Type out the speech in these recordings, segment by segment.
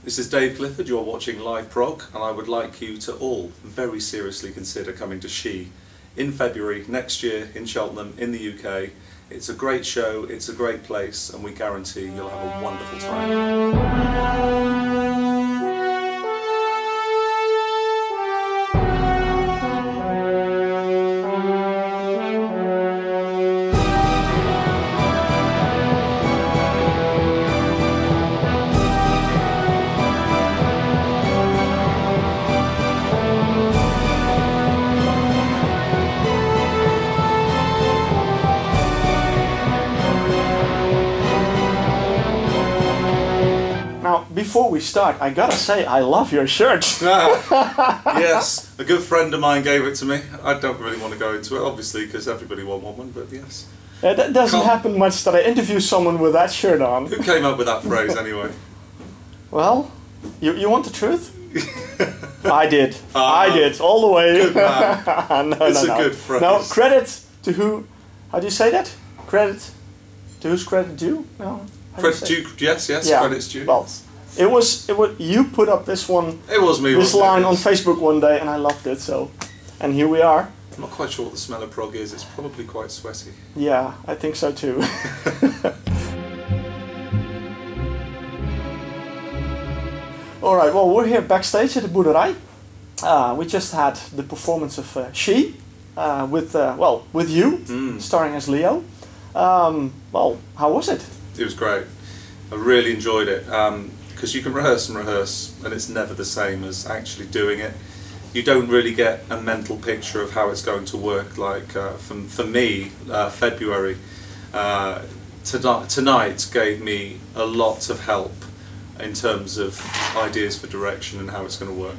This is Dave Clifford, you're watching Live Prog, and I would like you to all very seriously consider coming to She in February next year in Cheltenham in the UK. It's a great show, it's a great place, and we guarantee you'll have a wonderful time. Now, before we start, I gotta say, I love your shirt. Yes, a good friend of mine gave it to me. I don't really want to go into it, obviously, because everybody won't want one, but yes. That doesn't happen much that I interview someone with that shirt on. Who came up with that phrase, anyway? Well, you want the truth? I did. I did, all the way. Good man. No, It's no. a good phrase. No, credit to who? How do you say that? Credit to whose credit due? No. Credit due, yes, Yeah. credit's due. Well, it was you put up this one. It was me. This wasn't line it? on Facebook one day, and I loved it. So, and here we are. I'm not quite sure what the smell of prog is. It's probably quite sweaty. Yeah, I think so too. All right. Well, we're here backstage at the Boerderij. We just had the performance of She with you, starring as Leo. Well, how was it? It was great. I really enjoyed it because you can rehearse, and it's never the same as actually doing it. You don't really get a mental picture of how it's going to work. Like for me, February tonight gave me a lot of help in terms of ideas for direction and how it's going to work.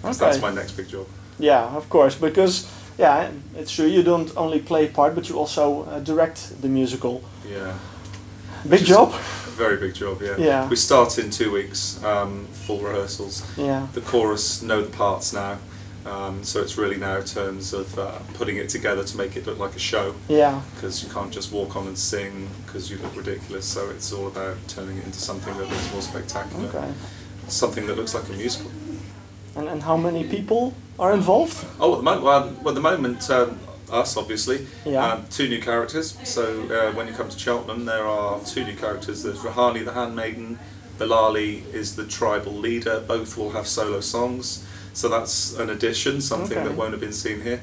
Okay. That's my next big job. Yeah, of course, because yeah, it's true. You don't only play part, but you also direct the musical. Yeah. Big job. A very big job, yeah. Yeah. We start in 2 weeks, full rehearsals. Yeah. The chorus know the parts now, so it's really now terms of putting it together to make it look like a show. Yeah. Because you can't just walk on and sing because you look ridiculous. So it's all about turning it into something that looks more spectacular. Okay. Something that looks like a musical. And how many people are involved? Oh, at the moment, us obviously. Yeah. 2 new characters. So when you come to Cheltenham, there are 2 new characters. There's Rahani the handmaiden. Bilali is the tribal leader. Both will have solo songs. So that's an addition, something that won't have been seen here.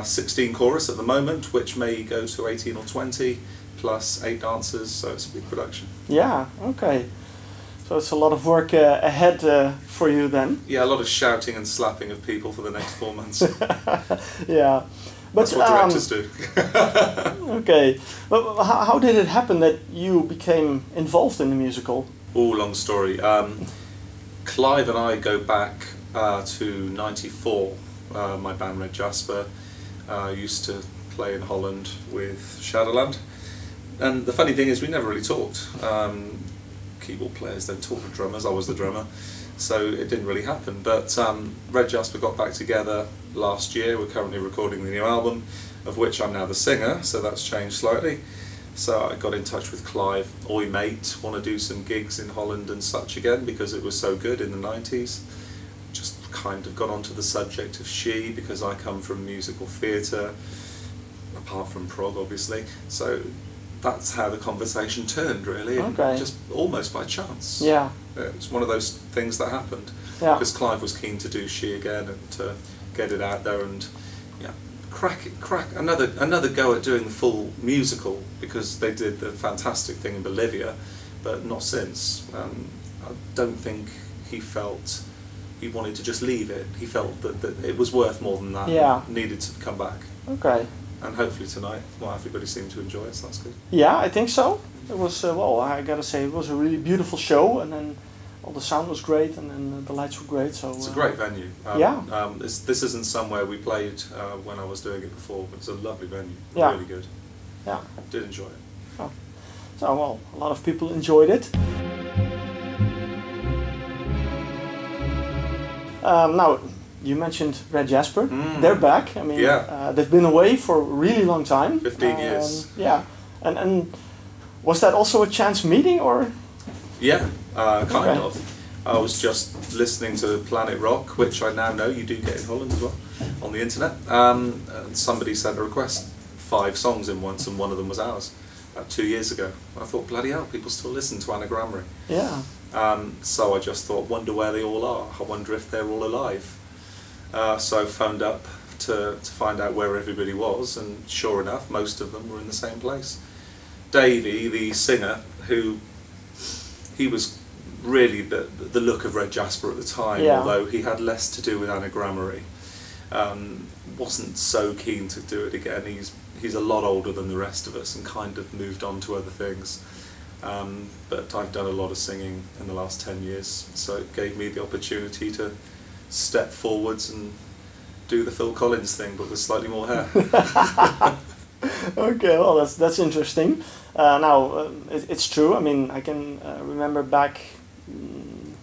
16 chorus at the moment, which may go to 18 or 20, plus 8 dancers. So it's a big production. Yeah. Okay. So it's a lot of work ahead for you then. Yeah, a lot of shouting and slapping of people for the next 4 months. Yeah. But, that's what directors do. Okay. But how did it happen that you became involved in the musical? Oh, long story. Clive and I go back to '94. My band Red Jasper used to play in Holland with Shadowland. And the funny thing is we never really talked. Keyboard players don't talk to drummers. I was the drummer, so it didn't really happen. But Red Jasper got back together last year. We're currently recording the new album, of which I'm now the singer, so that's changed slightly. So I got in touch with Clive. Oi mate, want to do some gigs in Holland and such again because it was so good in the 90s. Just kind of got onto the subject of She because I come from musical theatre, apart from prog obviously. So that's how the conversation turned, really. Okay. Just almost by chance. Yeah. It's one of those things that happened. Yeah. Because Clive was keen to do She again and to get it out there and crack another go at doing the full musical, because they did the fantastic thing in Bolivia, but not since. I don't think he felt he wanted to just leave it. He felt that it was worth more than that. Yeah. Needed to come back. Okay. And hopefully tonight, well, everybody seemed to enjoy it, so that's good. Yeah, I think so. It was, well, I gotta say, it was a really beautiful show, and then all the sound was great, and then the lights were great. So it's a great venue. Yeah. This isn't somewhere we played when I was doing it before, but it's a lovely venue. Yeah. Really good. Yeah. Did enjoy it. Oh. So, well, a lot of people enjoyed it. Now, you mentioned Red Jasper. They're back. I mean, they've been away for a really long time. 15 years. Yeah. And was that also a chance meeting, or? Yeah, kind of. I was just listening to Planet Rock, which I now know you do get in Holland as well, on the internet. And somebody sent a request, 5 songs in once, and one of them was ours, about 2 years ago. I thought, bloody hell, people still listen to Anagrammery. Yeah. So I just thought, wonder where they all are. I wonder if they're all alive. So I phoned up to find out where everybody was, and sure enough, most of them were in the same place. Davey, the singer, he was really the look of Red Jasper at the time, although he had less to do with Anagrammery. Wasn't so keen to do it again. He's a lot older than the rest of us and kind of moved on to other things. But I've done a lot of singing in the last 10 years, so it gave me the opportunity to step forwards and do the Phil Collins thing, but with slightly more hair. Okay, well that's interesting. It's true. I mean, I can remember back,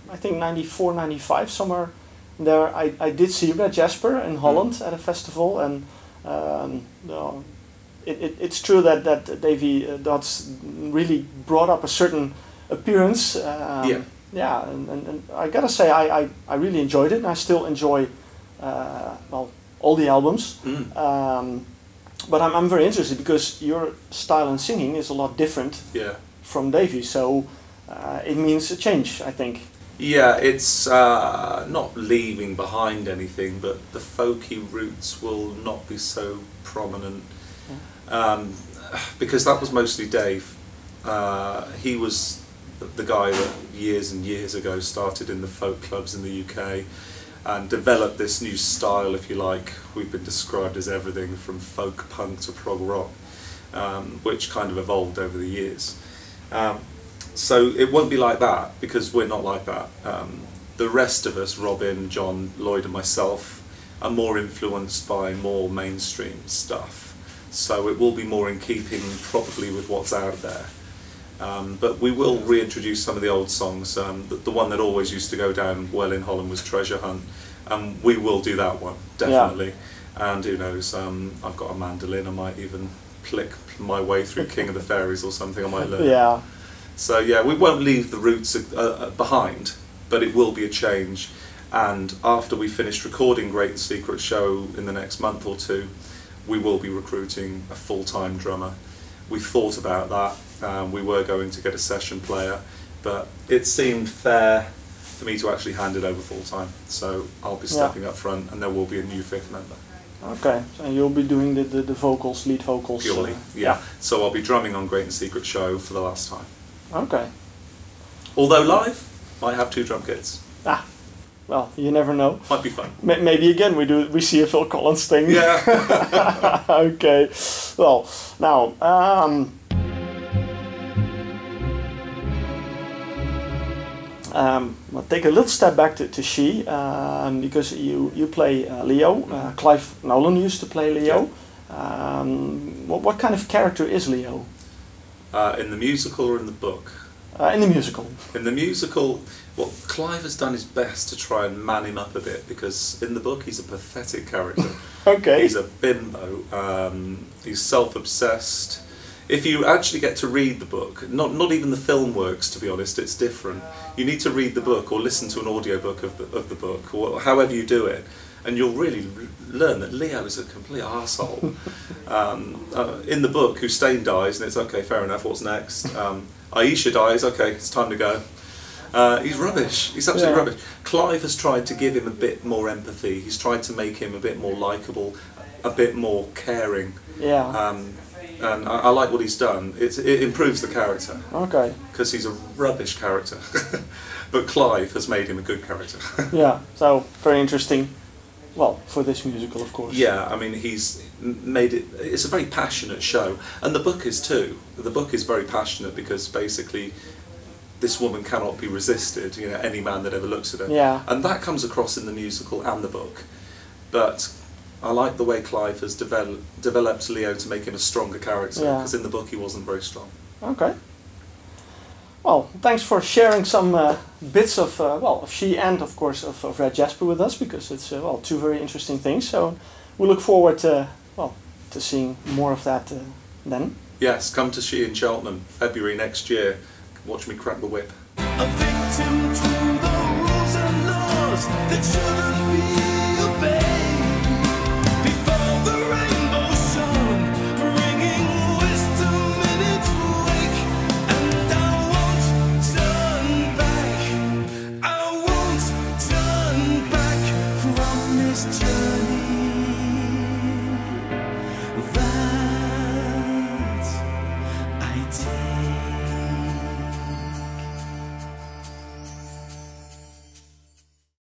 I think 94, 95, somewhere there, I did see Red Jasper in Holland at a festival, and it's true that Davy Dodds really brought up a certain appearance. Yeah, and I gotta say, I really enjoyed it, and I still enjoy all the albums. But I'm very interested because your style in singing is a lot different from Davy, so it means a change, I think. Yeah, it's not leaving behind anything, but the folky roots will not be so prominent. Because that was mostly Dave. He was the guy that years and years ago started in the folk clubs in the UK and developed this new style, if you like. We've been described as everything from folk punk to prog rock, which kind of evolved over the years. So it won't be like that, because we're not like that. The rest of us, Robin, John, Lloyd and myself, are more influenced by more mainstream stuff. So it will be more in keeping probably with what's out there. But we will reintroduce some of the old songs. The one that always used to go down well in Holland was Treasure Hunt. We will do that one, definitely. Yeah. And who knows, I've got a mandolin, I might even plick my way through King of the Fairies or something, I might learn. Yeah. So yeah, we won't leave the roots behind, but it will be a change. And after we finish recording Great and Secret Show in the next month or two, we will be recruiting a full-time drummer. We thought about that. We were going to get a session player, but it seemed fair for me to actually hand it over full-time. So I'll be stepping up front, and there will be a new 5th member. Okay, so you'll be doing the vocals, lead vocals? Purely, yeah. So I'll be drumming on Great and Secret Show for the last time. Okay. Although live, might have 2 drum kits. Well, you never know. Might be fun. Maybe again we see a Phil Collins thing. Yeah. Okay. Well, now we'll take a little step back to She, because you play Leo. Clive Nolan used to play Leo. Yeah. What kind of character is Leo? In the musical or in the book? In the musical. In the musical, well, Clive has done his best to try and man him up a bit, because in the book he's a pathetic character. Okay. He's a bimbo. He's self-obsessed. If you actually get to read the book, not even the film works, to be honest, it's different. You need to read the book or listen to an audiobook of the book, or however you do it, and you'll really learn that Leo is a complete arsehole. In the book, Hussein dies, and it's okay, fair enough, what's next? Aisha dies, okay, it's time to go. He's rubbish, he's absolutely rubbish. Clive has tried to give him a bit more empathy, he's tried to make him a bit more likeable, a bit more caring. Yeah. And I like what he's done. It improves the character. Okay. Because he's a rubbish character. But Clive has made him a good character. Yeah, so very interesting. Well, for this musical, of course. Yeah, I mean, he's made it... It's a very passionate show. And the book is too. The book is very passionate because basically this woman cannot be resisted, you know, any man that ever looks at her. Yeah. And that comes across in the musical and the book. But I like the way Clive has developed Leo to make him a stronger character, because in the book he wasn't very strong. Okay. Well, thanks for sharing some bits of of She and of course of Red Jasper with us, because it's 2 very interesting things. So we look forward to seeing more of that then. Yes, come to She in Cheltenham, February next year. Watch me crack the whip.